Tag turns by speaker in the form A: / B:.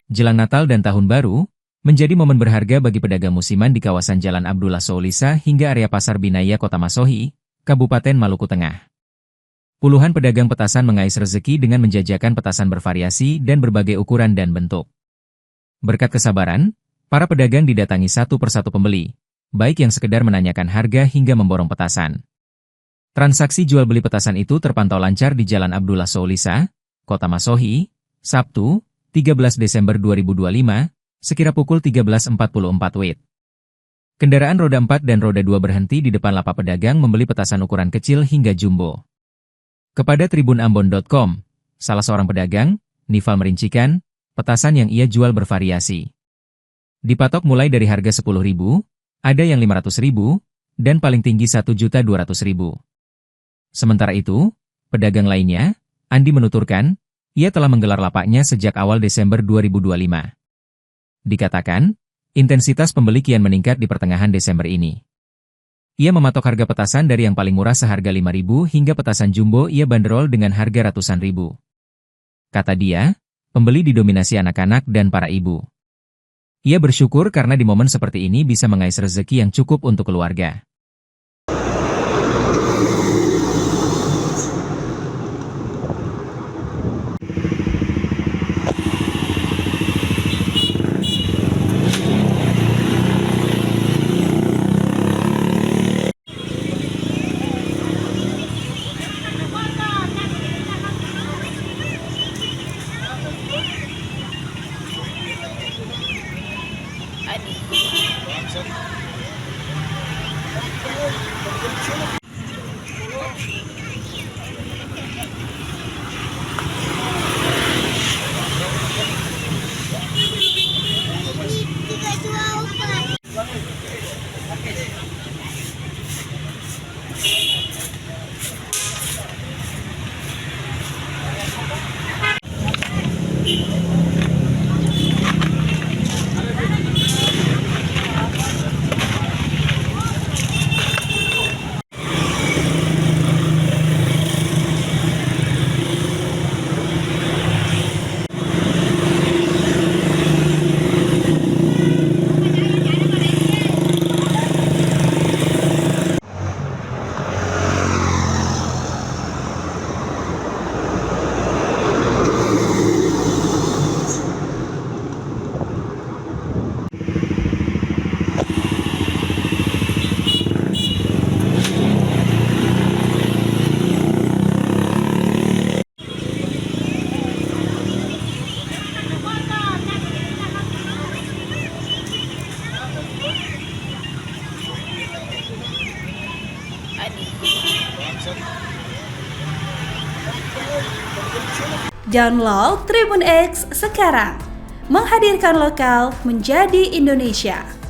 A: Jelang Natal dan Tahun Baru, menjadi momen berharga bagi pedagang musiman di kawasan Jalan Abdullah Soulisa hingga area Pasar Binaya Kota Masohi, Kabupaten Maluku Tengah. Puluhan pedagang petasan mengais rezeki dengan menjajakan petasan bervariasi dan berbagai ukuran dan bentuk. Berkat kesabaran, para pedagang didatangi satu persatu pembeli, baik yang sekedar menanyakan harga hingga memborong petasan. Transaksi jual beli petasan itu terpantau lancar di Jalan Abdullah Soulisa, Kota Masohi, Sabtu, 13 Desember 2025, sekira pukul 13.44 WIB. Kendaraan roda 4 dan roda 2 berhenti di depan lapak pedagang membeli petasan ukuran kecil hingga jumbo. Kepada tribunambon.com, salah seorang pedagang, Nifal merincikan, petasan yang ia jual bervariasi. Dipatok mulai dari harga 10.000, ada yang 500.000, dan paling tinggi 1.200.000. Sementara itu, pedagang lainnya, Andi menuturkan, ia telah menggelar lapaknya sejak awal Desember 2025. Dikatakan, intensitas pembeli kian meningkat di pertengahan Desember ini. Ia mematok harga petasan dari yang paling murah seharga 5.000 hingga petasan jumbo ia banderol dengan harga ratusan ribu. Kata dia, pembeli didominasi anak-anak dan para ibu. Ia bersyukur karena di momen seperti ini bisa mengais rezeki yang cukup untuk keluarga.
B: Download Tribun X sekarang, menghadirkan lokal menjadi Indonesia.